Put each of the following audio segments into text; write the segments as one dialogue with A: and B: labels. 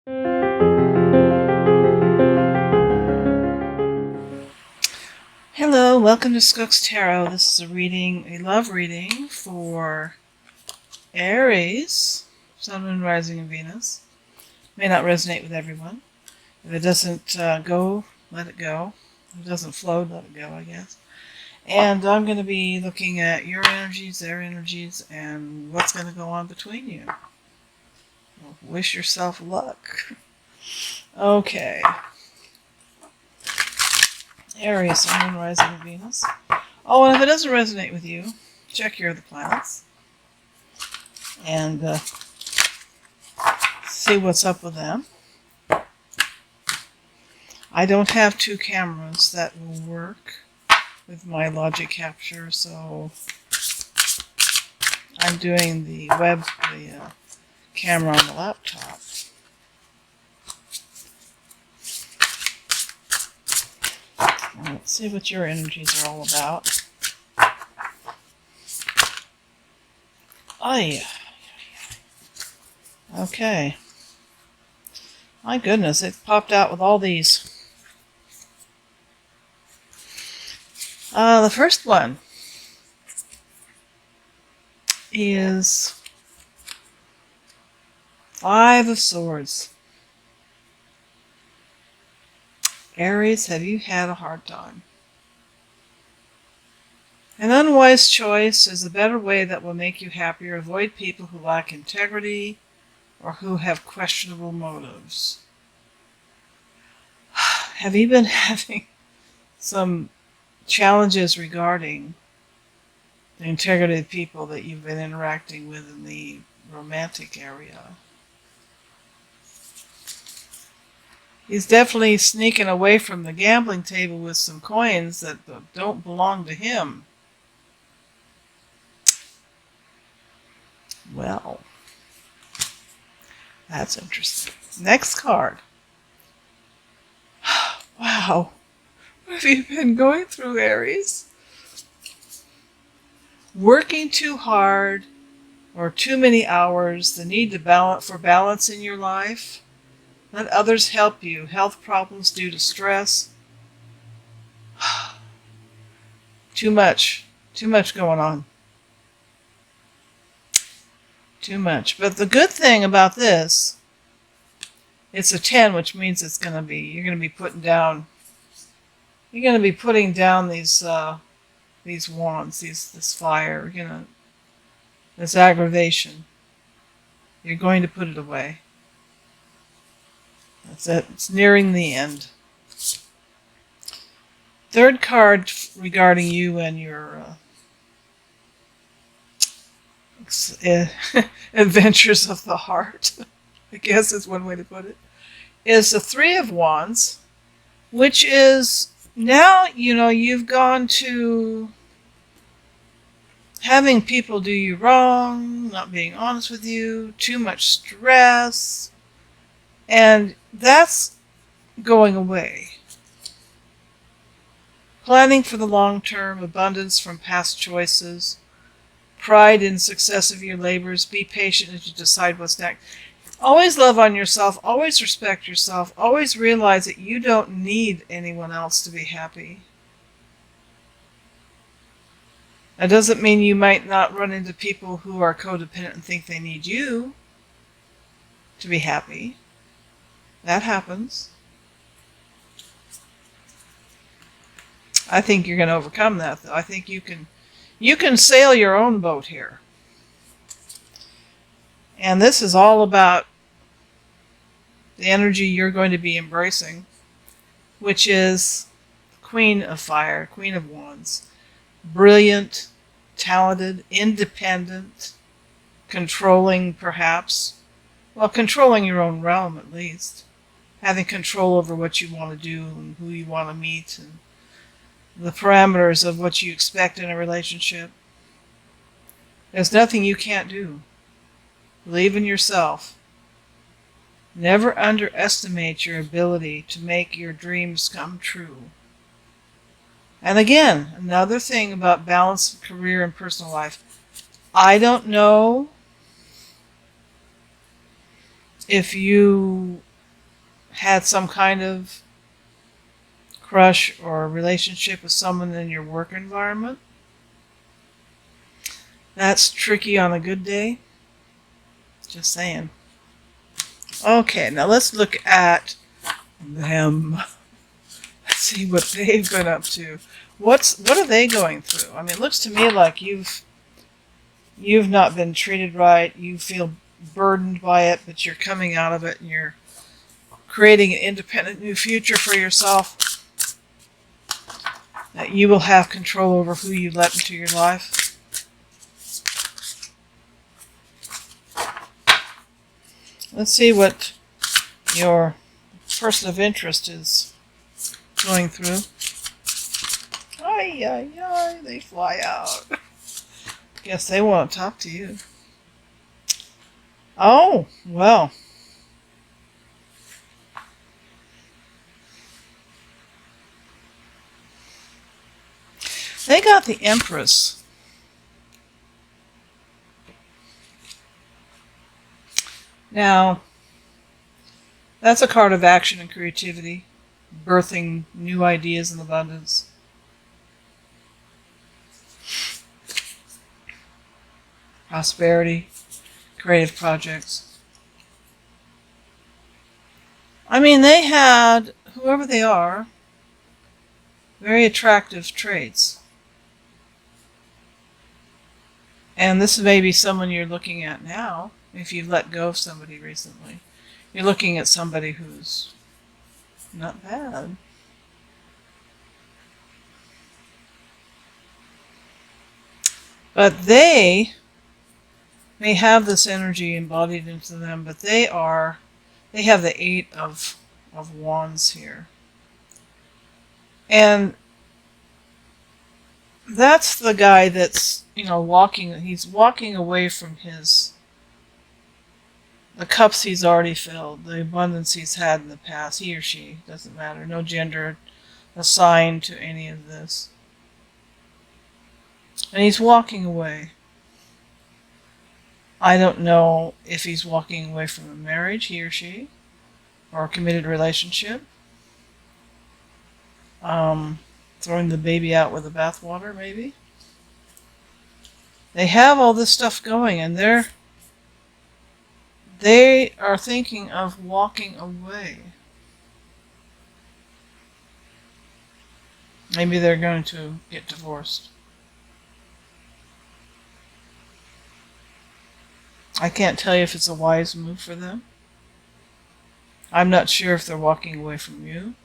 A: Hello, welcome to Skook's Tarot. This is a love reading for Aries, Sun, Moon, Rising, and Venus. May not resonate with everyone. If it doesn't go, let it go. If it doesn't flow, let it go, I guess. And I'm going to be looking at your energies, their energies, and what's going to go on between you. Well, wish yourself luck. Okay. Aries, Sun, Moon, Rising, and Venus. Oh, and if it doesn't resonate with you, check your other planets and see what's up with them. I don't have two cameras that will work with my logic capture, so I'm doing the camera on the laptop. Let's see what your energies are all about. Okay. My goodness, it popped out with all these. The first one is Five of Swords. Aries, have you had a hard time? An unwise choice is a better way that will make you happier. Avoid people who lack integrity or who have questionable motives. Have you been having some challenges regarding the integrity of people that you've been interacting with in the romantic area? He's definitely sneaking away from the gambling table with some coins that don't belong to him. Well, that's interesting. Next card. Wow. What have you been going through, Aries? Working too hard or too many hours, the need to balance in your life. Let others help you. Health problems due to stress. Too much going on. Too much. But the good thing about this, it's a 10, which means you're going to be putting down these wands, this fire, this aggravation. You're going to put it away. That's it. It's nearing the end. Third card regarding you and your adventures of the heart, I guess is one way to put it, is the Three of Wands, which is now, you've gone to having people do you wrong, not being honest with you, too much stress, and that's going away. Planning for the long term, abundance from past choices, pride in success of your labors, be patient as you decide what's next. Always love on yourself, always respect yourself, always realize that you don't need anyone else to be happy. That doesn't mean you might not run into people who are codependent and think they need you to be happy. That happens. I think you're going to overcome that, though. I think you can sail your own boat here. And this is all about the energy you're going to be embracing, which is Queen of Fire, Queen of Wands. Brilliant, talented, independent, controlling perhaps. Well, controlling your own realm at least. Having control over what you want to do and who you want to meet and the parameters of what you expect in a relationship. There's nothing you can't do. Believe in yourself. Never underestimate your ability to make your dreams come true. And again, another thing about balance of career and personal life. I don't know if you had some kind of crush or relationship with someone in your work environment. That's tricky on a good day. Just saying. Okay, now let's look at them. Let's see what they've been up to. What are they going through? I mean, it looks to me like you've not been treated right. You feel burdened by it, but you're coming out of it and you're creating an independent new future for yourself. That you will have control over who you let into your life. Let's see what your person of interest is going through. Ay, ay, ay, they fly out. Guess they want to talk to you. Oh, well. They got the Empress. Now, that's a card of action and creativity, birthing new ideas in abundance. Prosperity, creative projects. I mean, they had, whoever they are, very attractive traits. And this may be someone you're looking at now, if you've let go of somebody recently. You're looking at somebody who's not bad. But they may have this energy embodied into them, but they have the Eight of Wands here. And that's the guy that's, he's walking away from the cups he's already filled, the abundance he's had in the past, he or she, doesn't matter, no gender assigned to any of this. And he's walking away. I don't know if he's walking away from a marriage, he or she, or a committed relationship. Throwing the baby out with the bathwater, maybe. They have all this stuff going, and they are thinking of walking away. Maybe they're going to get divorced. I can't tell you if it's a wise move for them. I'm not sure if they're walking away from you.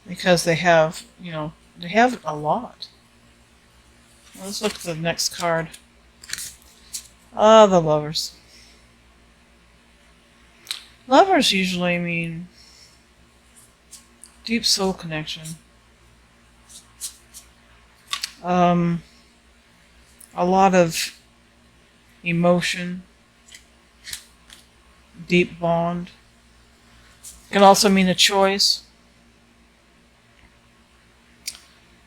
A: Because they have, they have a lot. Let's look at the next card. The Lovers. Lovers usually mean deep soul connection. A lot of emotion, deep bond. Can also mean a choice.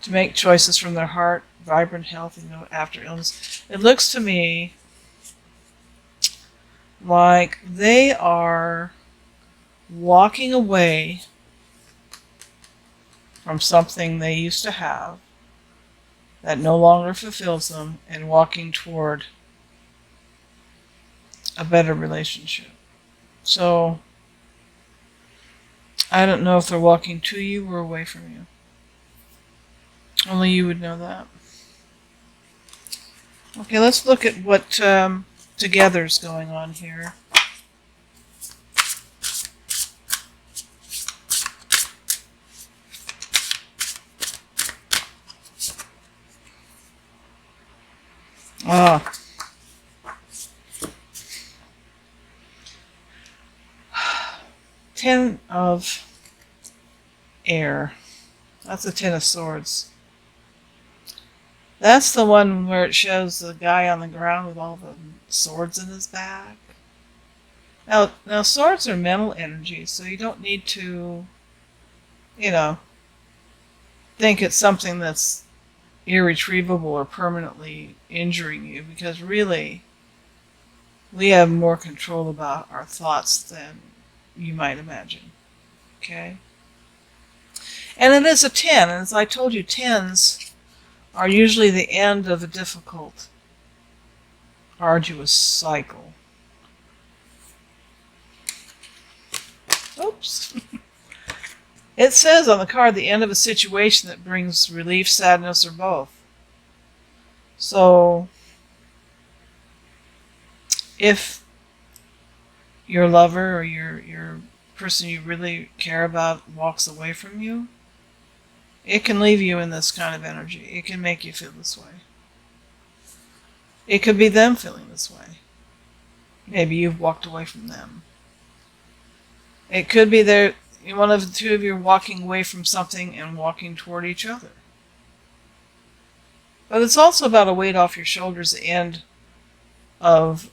A: To make choices from their heart, vibrant health, after illness. It looks to me like they are walking away from something they used to have that no longer fulfills them and walking toward a better relationship. So, I don't know if they're walking to you or away from you. Only you would know that. Okay, let's look at what together's going on here. Ten of Air. That's a Ten of Swords. That's the one where it shows the guy on the ground with all the swords in his back. Now swords are mental energy, so you don't need to, think it's something that's irretrievable or permanently injuring you, because really, we have more control about our thoughts than you might imagine. Okay? And it is a 10. And as I told you, 10s are usually the end of a difficult, arduous cycle. Oops. It says on the card the end of a situation that brings relief, sadness, or both. So, if your lover or your person you really care about walks away from you, it can leave you in this kind of energy. It can make you feel this way. It could be them feeling this way. Maybe you've walked away from them. It could be one of the two of you walking away from something and walking toward each other. But it's also about a weight off your shoulders, the end of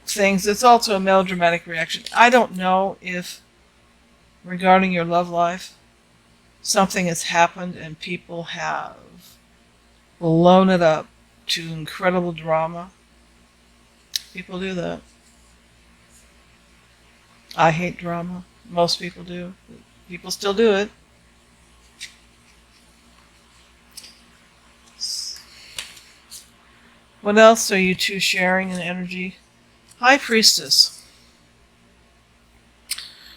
A: things. It's also a melodramatic reaction. I don't know if, regarding your love life, something has happened and people have blown it up to incredible drama. People do that. I hate drama. Most people do. People still do it. What else are you two sharing in energy? High Priestess.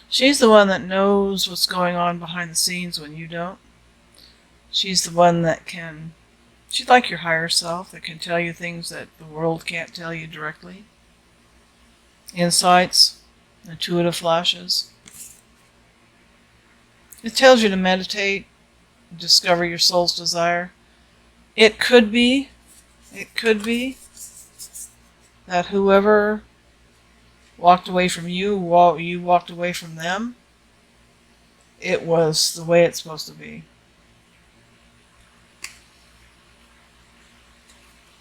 A: She's the one that knows what's going on behind the scenes when you don't. She's the one that she's like your higher self that can tell you things that the world can't tell you directly. Insights, intuitive flashes. It tells you to meditate, discover your soul's desire. It could be that whoever walked away from you, while you walked away from them, it was the way it's supposed to be.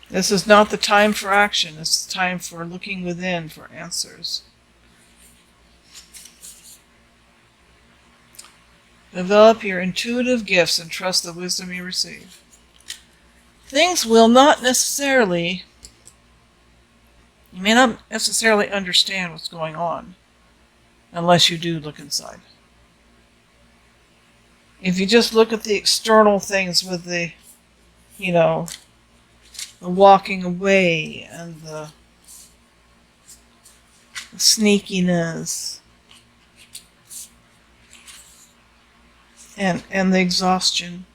A: This is not the time for action. It's the time for looking within for answers. Develop your intuitive gifts and trust the wisdom you receive. Things will not necessarily, you may not necessarily understand what's going on unless you do look inside. If you just look at the external things with the walking away and the sneakiness and the exhaustion.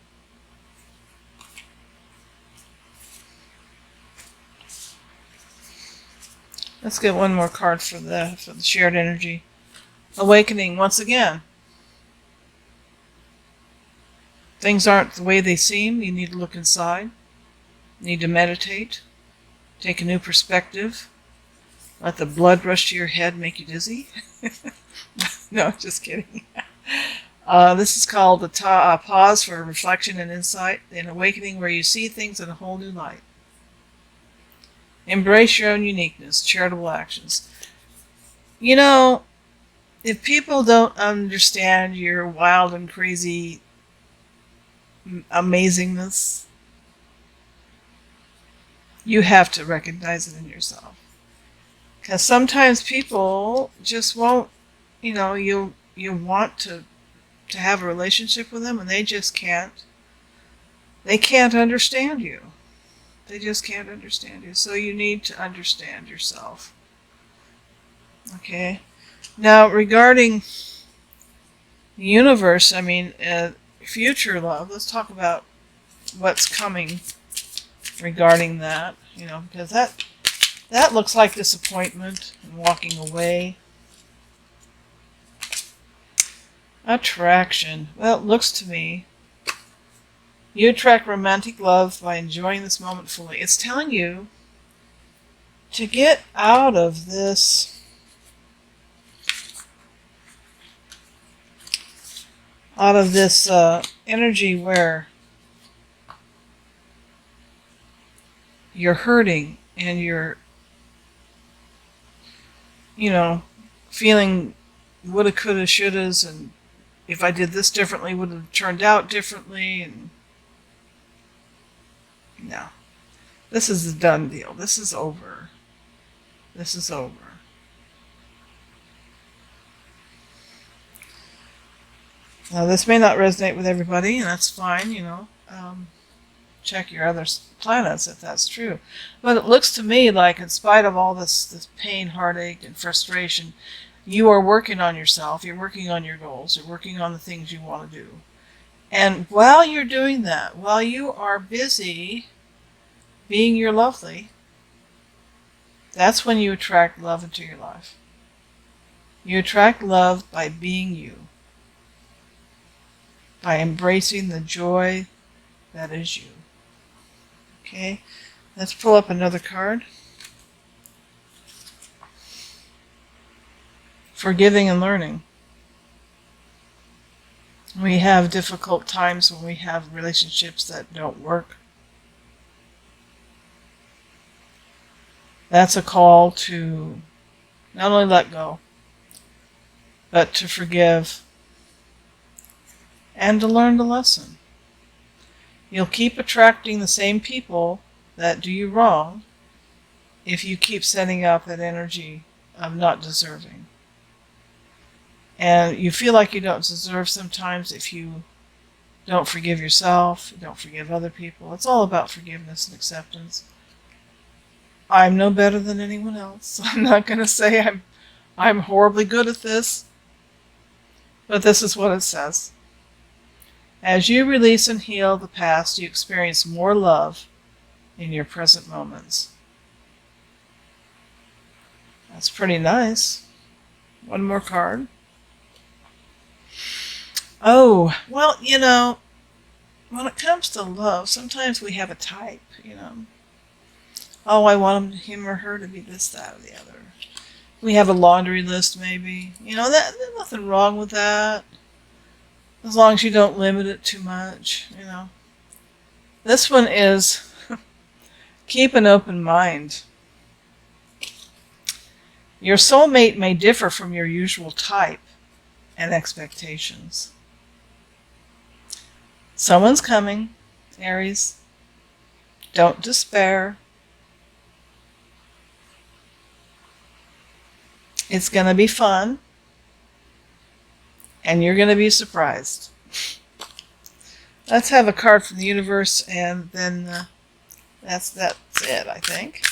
A: Let's get one more card for the shared energy. Awakening once again. Things aren't the way they seem. You need to look inside. You need to meditate. Take a new perspective. Let the blood rush to your head and make you dizzy. No, just kidding. This is called a pause for reflection and insight, an awakening where you see things in a whole new light. Embrace your own uniqueness, charitable actions. You know, if people don't understand your wild and crazy amazingness, you have to recognize it in yourself. Because sometimes people just won't, you want to have a relationship with them and they just can't. They can't understand you. They just can't understand you. So you need to understand yourself. Okay? Now, regarding the universe, future love, let's talk about what's coming regarding that, because that looks like disappointment and walking away. Attraction. Well, it looks to me you attract romantic love by enjoying this moment fully. It's telling you to get out of this energy where you're hurting and you're feeling woulda, coulda, shouldas, and if I did this differently, would have turned out differently. And no, this is a done deal. This is over. This is over. Now, this may not resonate with everybody, and that's fine, you know. Check your other planets if that's true. But it looks to me like, in spite of all this pain, heartache, and frustration, you are working on yourself, you're working on your goals, you're working on the things you want to do. And while you're doing that, while you are busy being your lovely, that's when you attract love into your life. You attract love by being you, by embracing the joy that is you. Okay, let's pull up another card. Forgiving and learning. We have difficult times when we have relationships that don't work. That's a call to not only let go, but to forgive and to learn the lesson. You'll keep attracting the same people that do you wrong if you keep setting up that energy of not deserving. And you feel like you don't deserve sometimes if you don't forgive yourself, you don't forgive other people. It's all about forgiveness and acceptance. I'm no better than anyone else. I'm not going to say I'm horribly good at this, but this is what it says. As you release and heal the past, you experience more love in your present moments. That's pretty nice. One more card. Oh, well, you know, when it comes to love, sometimes we have a type, you know. Oh, I want him or her to be this, that, or the other. We have a laundry list, maybe. You know, there's nothing wrong with that. As long as you don't limit it too much, you know. This one is keep an open mind. Your soulmate may differ from your usual type and expectations. Someone's coming, Aries. Don't despair. It's going to be fun. And you're going to be surprised. Let's have a card from the universe, and then that's it, I think.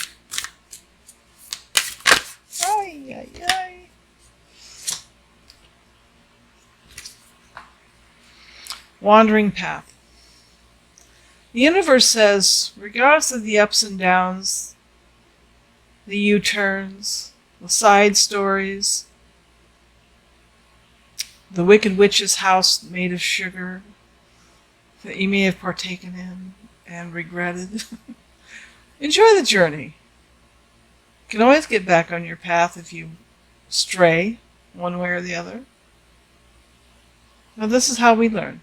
A: Ay, ay, ay. Wandering path. The universe says, regardless of the ups and downs, the U-turns, the side stories, the Wicked Witch's house made of sugar that you may have partaken in and regretted. Enjoy the journey. You can always get back on your path if you stray one way or the other. Well, this is how we learn.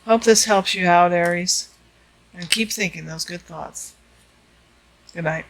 A: Hope this helps you out, Aries. And keep thinking those good thoughts. Good night.